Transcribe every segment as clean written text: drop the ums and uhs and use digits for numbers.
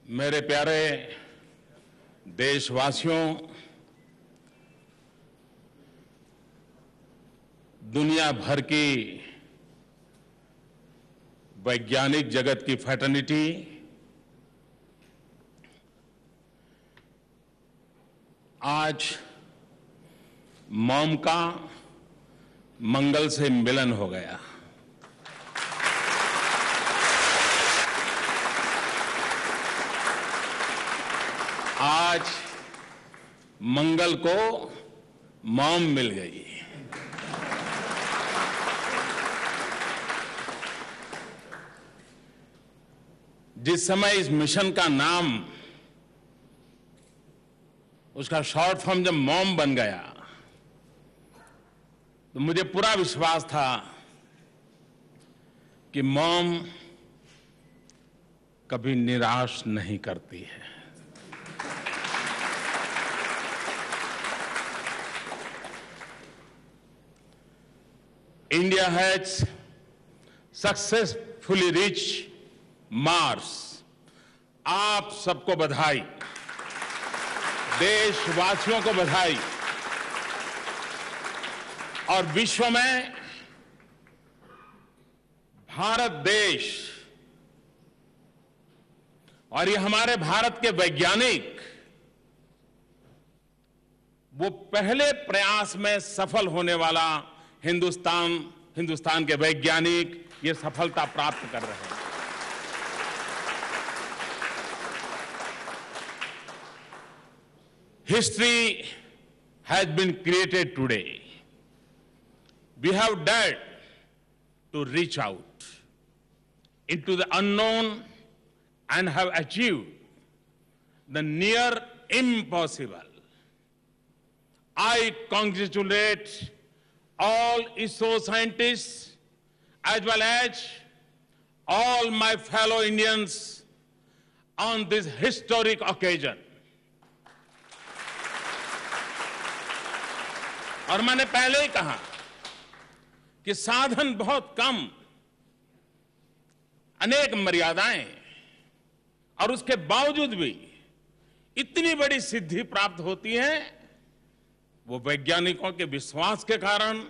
मेरे प्यारे देशवासियों, दुनिया भर की वैज्ञानिक जगत की फ्रेटर्निटी आज मॉम का मंगल से मिलन हो गया। आज मंगल को मॉम मिल गई। जिस समय इस मिशन का नाम, उसका शॉर्ट फॉर्म जब मॉम बन गया तो मुझे पूरा विश्वास था कि मॉम कभी निराश नहीं करती है। India has successfully reached Mars। आप सबको बधाई, देशवासियों को बधाई। और विश्व में भारत देश और ये हमारे भारत के वैज्ञानिक वो पहले प्रयास में सफल होने वाला हिंदुस्तान के वैज्ञानिक ये सफलता प्राप्त कर रहे हैं। History has been created today. We have dared to reach out into the unknown and have achieved the near impossible. I congratulate all ISRO scientists as well as all my fellow Indians on this historic occasion. और मैंने पहले ही कहा कि साधन बहुत कम, अनेक मर्यादाएं, और उसके बावजूद भी इतनी बड़ी सिद्धि प्राप्त होती है वो वैज्ञानिकों के विश्वास के कारण,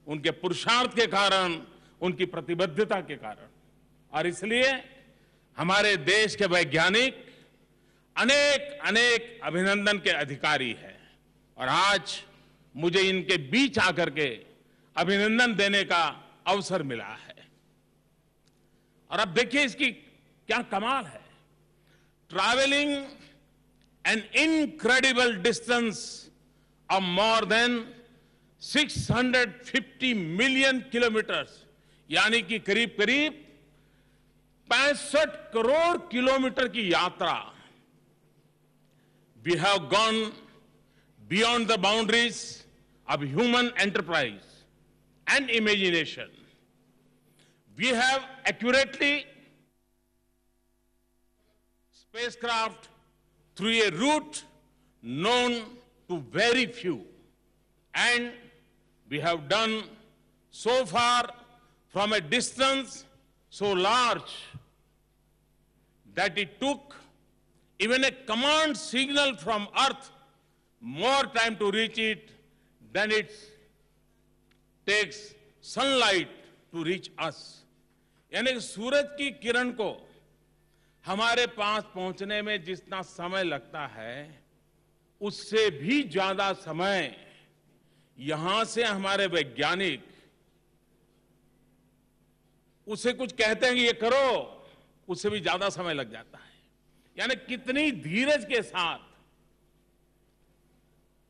उनके पुरुषार्थ के कारण, उनकी प्रतिबद्धता के कारण। और इसलिए हमारे देश के वैज्ञानिक अनेक अनेक अभिनंदन के अधिकारी हैं। और आज मुझे इनके बीच आकर के अभिनंदन देने का अवसर मिला है। और अब देखिए इसकी क्या कमाल है। Travelling an incredible distance of more than 650 million kilometers, यानी कि करीब करीब 65 करोड़ किलोमीटर की यात्रा। We have gone beyond the boundaries of human enterprise and imagination. We have accurately spacecraft through a route known to very few, and we have done so far from a distance so large that it took even a command signal from Earth more time to reach it than it takes sunlight to reach us. यानी कि सूरज की किरण को हमारे पास पहुंचने में जितना समय लगता है उससे भी ज्यादा समय यहां से हमारे वैज्ञानिक उसे कुछ कहते हैं कि ये करो, उससे भी ज्यादा समय लग जाता है। यानी कितनी धीरज के साथ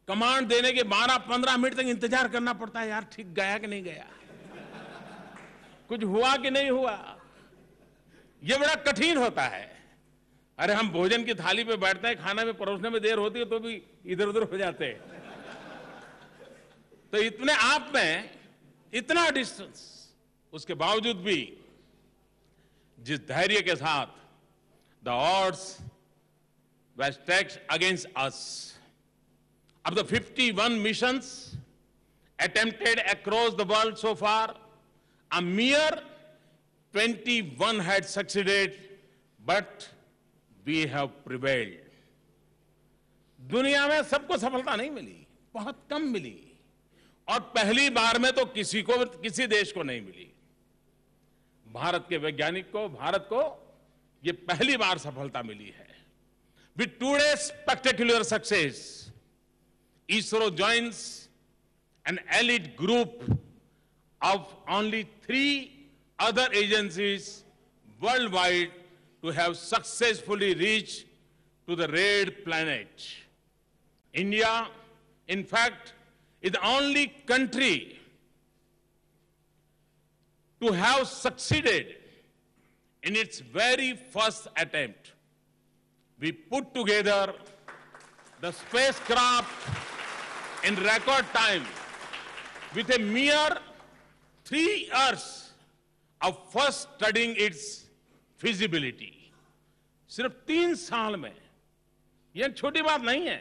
कमांड देने के 12-15 मिनट तक इंतजार करना पड़ता है। यार ठीक गया कि नहीं गया, कुछ हुआ कि नहीं हुआ, ये बड़ा कठिन होता है। अरे हम भोजन की थाली पे बैठते हैं, खाना में परोसने में देर होती है तो भी इधर उधर हो जाते हैं। तो इतने आप में इतना डिस्टेंस, उसके बावजूद भी जिस धैर्य के साथ the odds were stacked against us. Of the 51 missions attempted across the world so far, a mere 21 had succeeded, but we have prevailed. दुनिया में सबको सफलता नहीं मिली, बहुत कम मिली, और पहली बार में तो किसी देश को नहीं मिली। भारत के वैज्ञानिक को, भारत को ये पहली बार सफलता मिली है। With today's spectacular success, ISRO joins an elite group of only 3 other agencies worldwide to have successfully reached to the red planet. India, in fact, is the only country to have succeeded in its very first attempt. We put together the spacecraft in record time with a mere 3 years of first studying its feasibility. सिर्फ 3 साल में, यह छोटी बात नहीं है।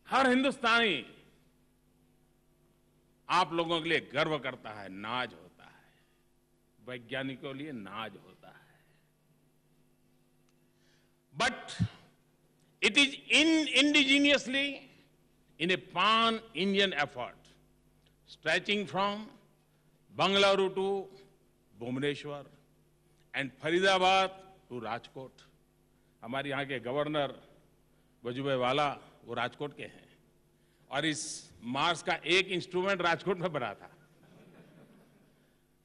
हर हिंदुस्तानी आप लोगों के लिए गर्व करता है, नाज होता है, वैज्ञानिकों के लिए नाज होता है। But it is indigenously in a pan-Indian effort, stretching from Bangalore to Bhubaneswar and Faridabad to Rajkot. हमारे यहाँ के गवर्नर वजुभाई वाला वो राजकोट के हैं, और इस मार्स का एक इंस्ट्रूमेंट राजकोट में बना था।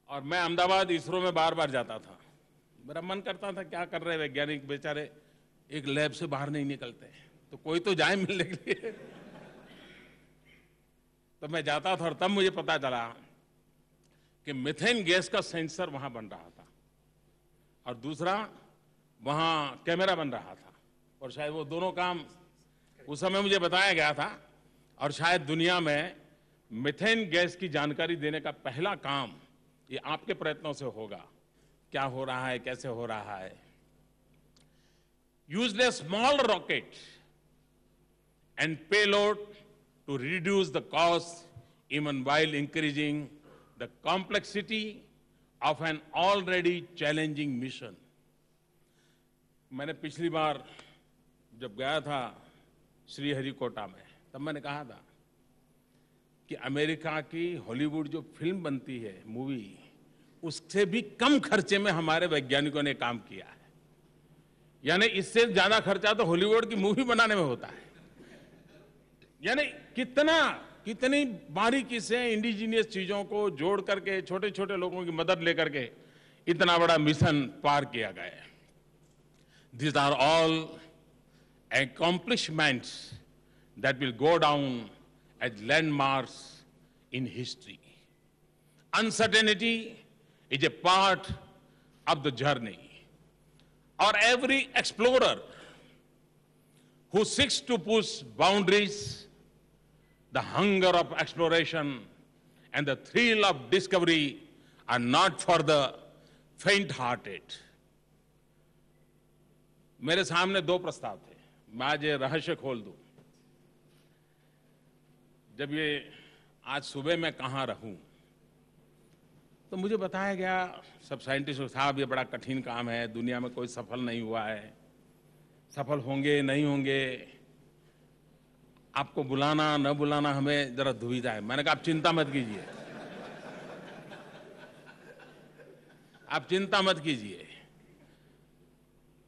और मैं अहमदाबाद ISRO में बार बार जाता था। मेरा मन करता था क्या कर रहे वैज्ञानिक बेचारे, एक लैब से बाहर नहीं निकलते, तो कोई तो जाए मिलने के लिए। तो मैं जाता था, और तब मुझे पता चला कि मीथेन गैस का सेंसर वहां बन रहा था, और दूसरा वहां कैमरा बन रहा था, और शायद वो दोनों काम उस समय मुझे बताया गया था। और शायद दुनिया में मीथेन गैस की जानकारी देने का पहला काम ये आपके प्रयत्नों से होगा। क्या हो रहा है, कैसे हो रहा है। Used a small rocket and payload to reduce the cost even while increasing the complexity of an already challenging mission. मैंने पिछली बार जब गया था श्रीहरिकोटा में, तब मैंने कहा था कि अमेरिका की हॉलीवुड जो फिल्म बनती है, मूवी, उससे भी कम खर्चे में हमारे वैज्ञानिकों ने काम किया है। यानी इससे ज्यादा खर्चा तो हॉलीवुड की मूवी बनाने में होता है। यानी कितनी बारीकी से इंडिजीनियस चीजों को जोड़ करके, छोटे छोटे लोगों की मदद लेकर के इतना बड़ा मिशन पार किया गया है। These are all accomplishments that will go down as landmarks in history. Uncertainty is a part of the journey. Or every explorer who seeks to push boundaries, the hunger of exploration and the thrill of discovery are not for the faint-hearted. मेरे सामने 2 प्रस्ताव थे। मैं आज ये रहस्य खोल दूं। जब ये आज सुबह मैं कहाँ रहूं, तो मुझे बताया गया, सब साइंटिस्ट साहब ये बड़ा कठिन काम है, दुनिया में कोई सफल नहीं हुआ है, सफल होंगे नहीं होंगे, आपको बुलाना न बुलाना हमें जरा दुविधा है। मैंने कहा आप चिंता मत कीजिए, आप चिंता मत कीजिए।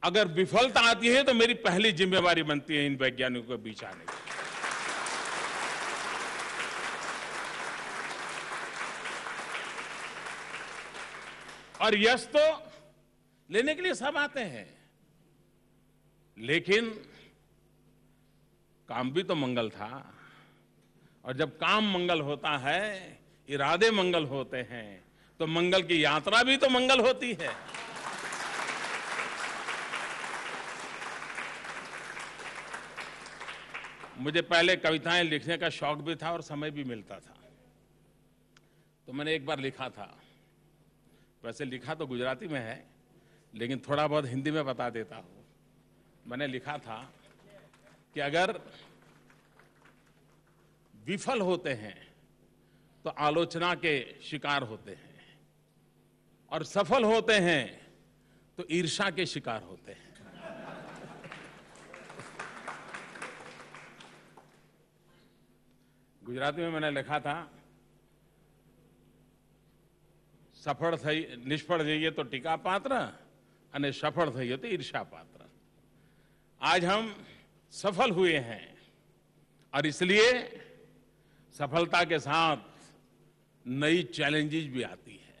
अगर विफलता आती है तो मेरी पहली जिम्मेवारी बनती है इन वैज्ञानिकों के बीच आने की। और यश तो लेने के लिए सब आते हैं, लेकिन काम भी तो मंगल था। और जब काम मंगल होता है, इरादे मंगल होते हैं, तो मंगल की यात्रा भी तो मंगल होती है। मुझे पहले कविताएं लिखने का शौक भी था और समय भी मिलता था, तो मैंने एक बार लिखा था। वैसे लिखा तो गुजराती में है, लेकिन थोड़ा बहुत हिंदी में बता देता हूं। मैंने लिखा था कि अगर विफल होते हैं तो आलोचना के शिकार होते हैं, और सफल होते हैं तो ईर्ष्या के शिकार होते हैं। गुजराती में मैंने लिखा था, सफल थई निष्फળ જઈએ तो टीका पात्र અને सफल થઈએ तो ईर्ष्या पात्र। आज हम सफल हुए हैं और इसलिए सफलता के साथ नई चैलेंजेस भी आती है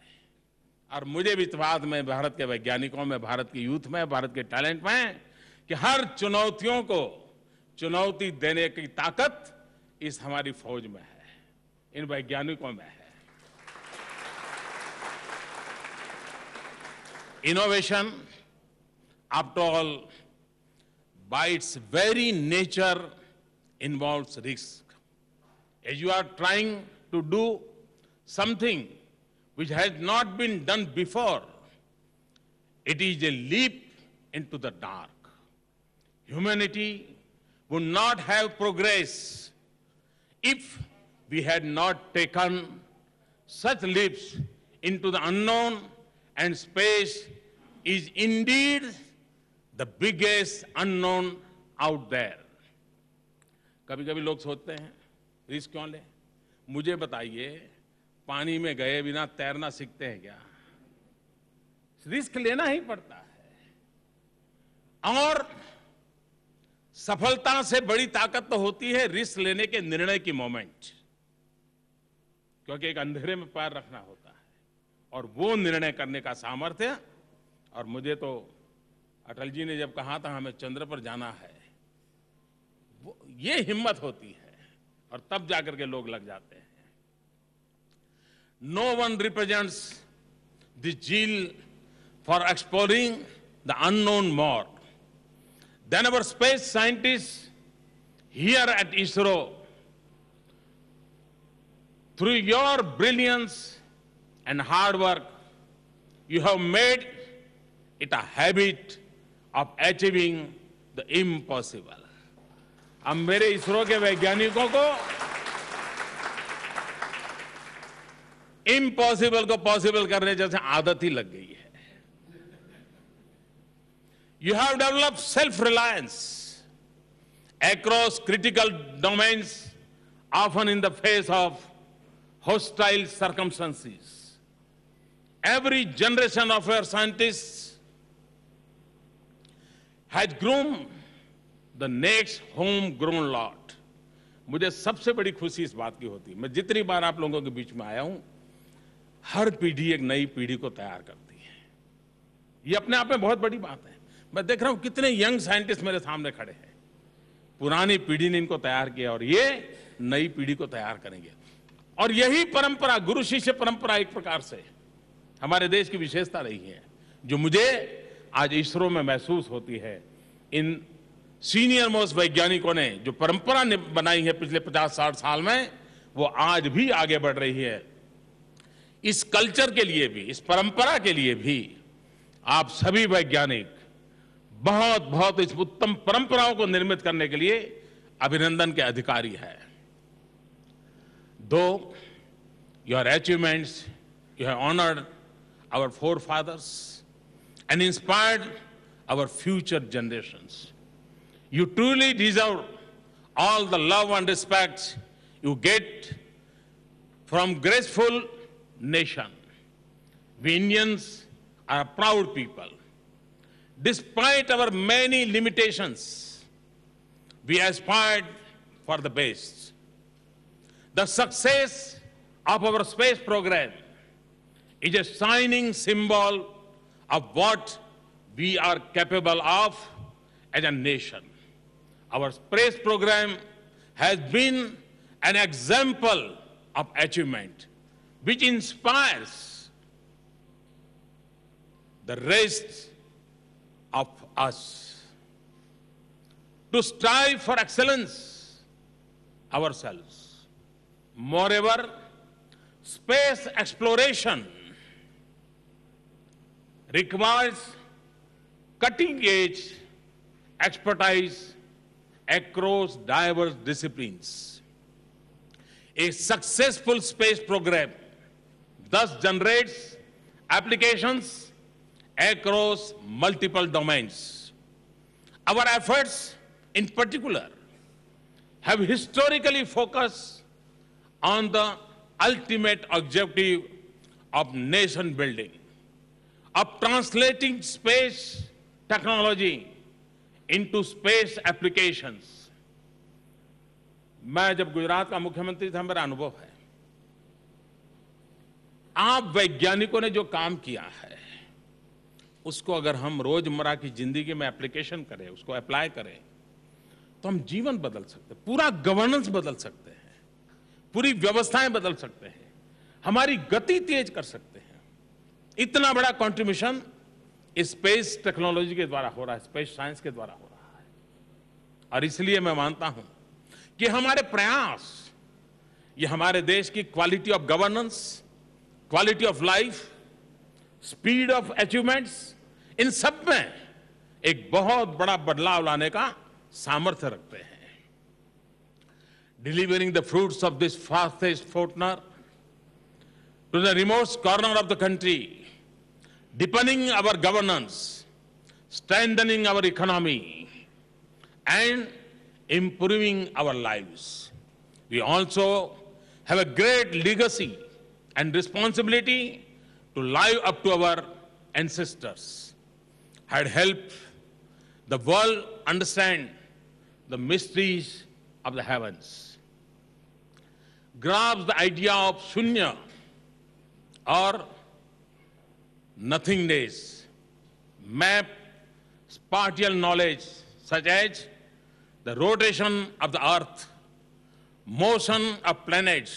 और मुझे विश्वास में भारत के वैज्ञानिकों में, भारत की यूथ में, भारत के टैलेंट में कि हर चुनौतियों को चुनौती देने की ताकत इस हमारी फौज में है, इन वैज्ञानिकों में है। Innovation, after all, by its very nature, involves risk. As you are trying to do something which has not been done before, it is a leap into the dark. Humanity would not have progressed if we had not taken such leaps into the unknown, and space is indeed the biggest unknown out there. कभी कभी लोग सोचते हैं risk क्यों ले? मुझे बताइए, पानी में गए बिना तैरना सीखते हैं क्या? रिस्क लेना ही पड़ता है और सफलता से बड़ी ताकत तो होती है रिस्क लेने के निर्णय की मोमेंट, क्योंकि एक अंधेरे में पैर रखना होता है और वो निर्णय करने का सामर्थ्य। और मुझे तो अटल जी ने जब कहा था हमें चंद्र पर जाना है, वो ये हिम्मत होती है और तब जाकर के लोग लग जाते हैं। No one represents the zeal for exploring the unknown more than our space scientists here at ISRO. Through your brilliance and hard work, you have made it a habit of achieving the impossible. अब मेरे इसरो के वैज्ञानिकों को impossible को possible करने जैसे आदत ही लग गई है। You have developed self-reliance across critical domains, often in the face of hostile circumstances. Every generation of our scientists has groomed the next homegrown lot. मुझे सबसे बड़ी खुशी इस बात की होती है, मैं जितनी बार आप लोगों के बीच में आया हूं, हर पीढ़ी एक नई पीढ़ी को तैयार करती है। ये अपने आप में बहुत बड़ी बात है। मैं देख रहा हूं कितने यंग साइंटिस्ट मेरे सामने खड़े हैं। पुरानी पीढ़ी ने इनको तैयार किया और ये नई पीढ़ी को तैयार करेंगे। और यही परंपरा, गुरु शिष्य परंपरा एक प्रकार से हमारे देश की विशेषता रही है, जो मुझे आज इसरो में महसूस होती है। इन सीनियर मोस्ट वैज्ञानिकों ने जो परंपरा बनाई है पिछले 50-60 साल में, वो आज भी आगे बढ़ रही है। इस कल्चर के लिए भी, इस परंपरा के लिए भी आप सभी वैज्ञानिक बहुत बहुत इस उत्तम परंपराओं को निर्मित करने के लिए अभिनंदन के अधिकारी है। Though your achievements, you have honored our forefathers and inspired our future generations. You truly deserve all the love and respect you get from graceful nation. We Indians are a proud people. Despite our many limitations, we aspired for the best. The success of our space program is a shining symbol of what we are capable of as a nation. Our space program has been an example of achievement which inspires the rest of us to strive for excellence ourselves. Moreover, space exploration requires cutting-edge expertise across diverse disciplines. A successful space program thus generates applications across multiple domains. Our efforts, in particular, have historically focused on the ultimate objective of nation building, of translating space technology into space applications. मैं जब गुजरात का मुख्यमंत्री था, मेरा अनुभव है, आप वैज्ञानिकों ने जो काम किया है उसको अगर हम रोजमर्रा की जिंदगी में एप्लीकेशन करें, उसको अप्लाई करें, तो हम जीवन बदल सकते हैं, पूरा गवर्नेंस बदल सकते हैं, पूरी व्यवस्थाएं बदल सकते हैं, हमारी गति तेज कर सकते हैं। इतना बड़ा कंट्रीब्यूशन स्पेस टेक्नोलॉजी के द्वारा हो रहा है, स्पेस साइंस के द्वारा हो रहा है। और इसलिए मैं मानता हूं कि हमारे प्रयास, ये हमारे देश की quality of governance, quality of life, speed of achievements, इन सब में एक बहुत बड़ा बदलाव लाने का सामर्थ्य रखते हैं। Delivering the fruits of this fastest fortune to the remote corner of the country, deepening our governance, strengthening our economy, and improving our lives. We also have a great legacy and responsibility to live up to our ancestors, had helped the world understand the mysteries of the heavens, grasp the idea of shunya or nothingness, map spatial knowledge such as the rotation of the earth, motion of planets,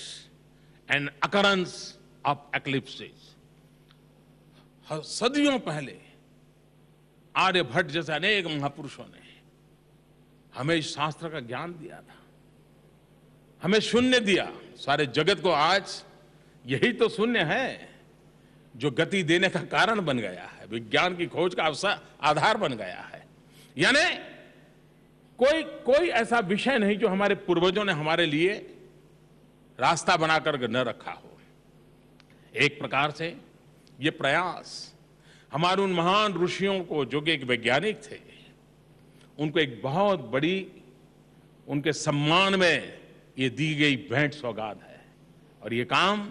and occurrence of eclipses. सदियों पहले आर्यभट्ट जैसे अनेक महापुरुषों ने हमें इस शास्त्र का ज्ञान दिया था, हमें शून्य दिया। सारे जगत को आज यही तो शून्य है जो गति देने का कारण बन गया है, विज्ञान की खोज का आधार बन गया है। यानी कोई ऐसा विषय नहीं जो हमारे पूर्वजों ने हमारे लिए रास्ता बनाकर न रखा हो। एक प्रकार से ये प्रयास हमारे उन महान ऋषियों को, जो कि एक वैज्ञानिक थे, उनको एक बहुत बड़ी, उनके सम्मान में ये दी गई भेंट सौगात है। और ये काम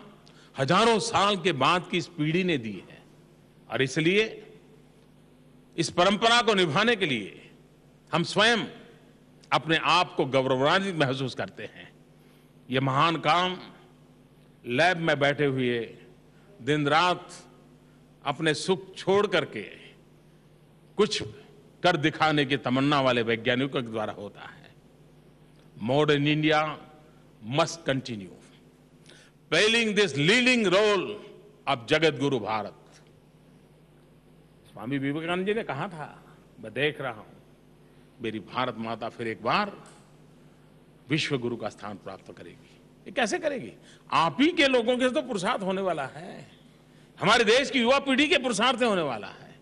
हजारों साल के बाद की इस पीढ़ी ने दी है। और इसलिए इस परंपरा को निभाने के लिए हम स्वयं अपने आप को गौरवान्वित महसूस करते हैं। ये महान काम लैब में बैठे हुए दिन रात अपने सुख छोड़ करके कुछ कर दिखाने की तमन्ना वाले वैज्ञानिकों के द्वारा होता है। Modern India must continue playing this leading role of Jagat Guru Bharat. Swami Vivekananda ji ने कहा था, मैं देख रहा हूं मेरी भारत माता फिर एक बार विश्व गुरु का स्थान प्राप्त करेगी। ये कैसे करेगी? आप ही के लोगों के तो पुरुषार्थ होने वाला है, हमारे देश की युवा पीढ़ी के पुरुषार्थ होने वाला है।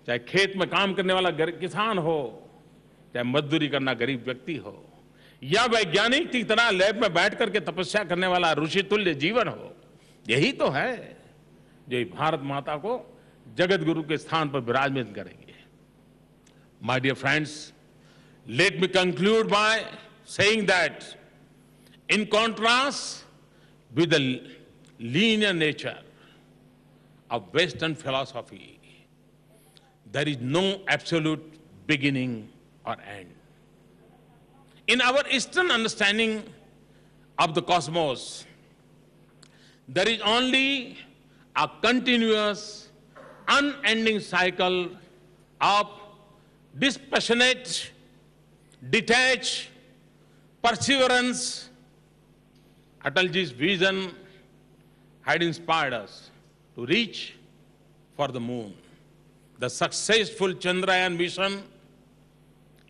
चाहे खेत में काम करने वाला किसान हो, चाहे मजदूरी करना गरीब व्यक्ति हो, या वैज्ञानिक की तरह लैब में बैठ करके तपस्या करने वाला ऋषि तुल्य जीवन हो, यही तो है जो भारत माता को जगत गुरु के स्थान पर विराजमान करेंगे। My dear friends, let me conclude by saying that in contrast with the linear nature of western philosophy, there is no absolute beginning और end. In our Eastern understanding of the cosmos, there is only a continuous, unending cycle of dispassionate, detached perseverance. Atalji's vision had inspired us to reach for the moon. The successful Chandrayaan mission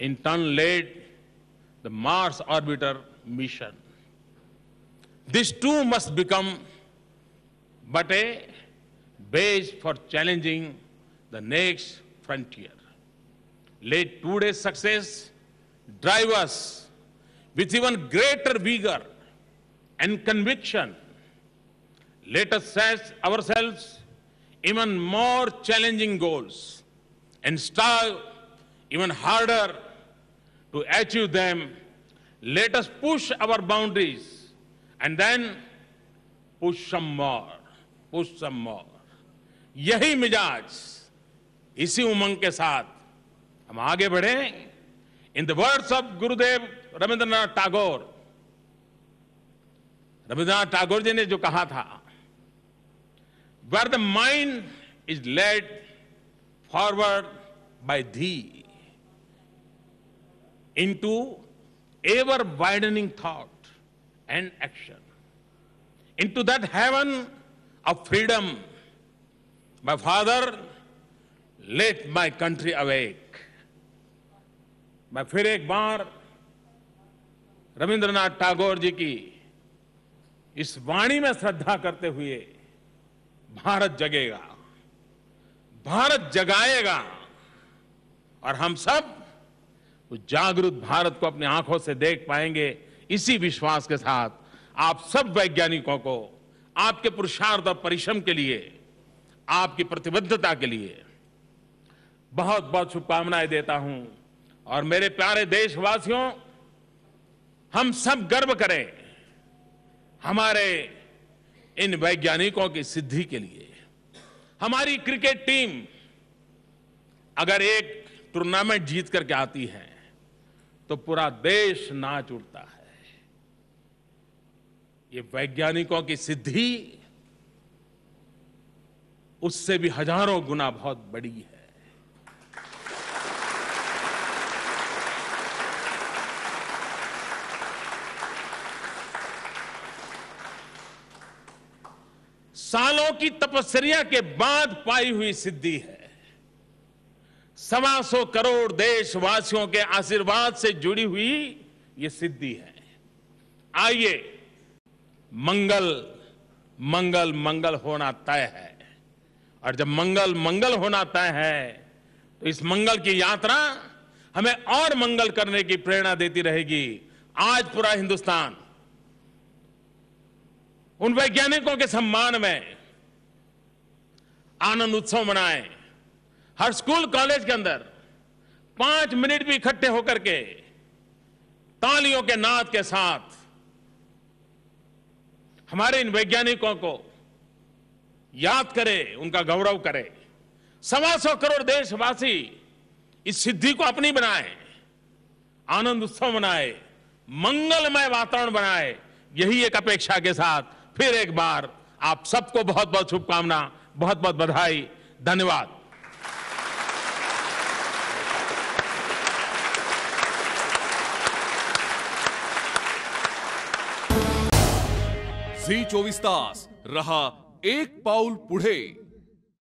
in turn led the Mars orbiter mission. This too must become but a base for challenging the next frontier. Let today's success drive us with even greater vigor and conviction. Let us set ourselves even more challenging goals and strive even harder to achieve them. Let us push our boundaries and then push some more. यही मिजाज, इसी उमंग के साथ हम आगे बढ़े। In the words of Gurudev Rabindranath Tagore ji ने जो कहा था, where the mind is led forward by thee into ever widening thought and action, into that heaven of freedom my father let my country awake. मैं फिर एक बार रविंद्रनाथ टैगोर जी की इस वाणी में श्रद्धा करते हुए, भारत जगेगा, भारत जगाएगा, और हम सब उस जागरूक भारत को अपनी आंखों से देख पाएंगे। इसी विश्वास के साथ आप सब वैज्ञानिकों को आपके पुरुषार्थ और परिश्रम के लिए, आपकी प्रतिबद्धता के लिए बहुत बहुत शुभकामनाएं देता हूं। और मेरे प्यारे देशवासियों, हम सब गर्व करें हमारे इन वैज्ञानिकों की सिद्धि के लिए। हमारी क्रिकेट टीम अगर एक टूर्नामेंट जीत करके आती है तो पूरा देश नाच उठता है। ये वैज्ञानिकों की सिद्धि उससे भी हजारों गुना बहुत बड़ी है। सालों की तपस्या के बाद पाई हुई सिद्धि है। 125 करोड़ देशवासियों के आशीर्वाद से जुड़ी हुई ये सिद्धि है। आइए, मंगल मंगल मंगल होना तय है, और जब मंगल मंगल होना तय है तो इस मंगल की यात्रा हमें और मंगल करने की प्रेरणा देती रहेगी। आज पूरा हिंदुस्तान उन वैज्ञानिकों के सम्मान में आनंद उत्सव मनाए। हर स्कूल कॉलेज के अंदर 5 मिनट भी इकट्ठे होकर के तालियों के नाद के साथ हमारे इन वैज्ञानिकों को याद करें, उनका गौरव करें। 125 करोड़ देशवासी इस सिद्धि को अपनी बनाए, आनंद उत्सव मनाए, मंगलमय वातावरण बनाए। यही एक अपेक्षा के साथ फिर एक बार आप सबको बहुत बहुत शुभकामना, बहुत बहुत बधाई, धन्यवाद। झी 24 तास रहा एक पाऊल पुढे।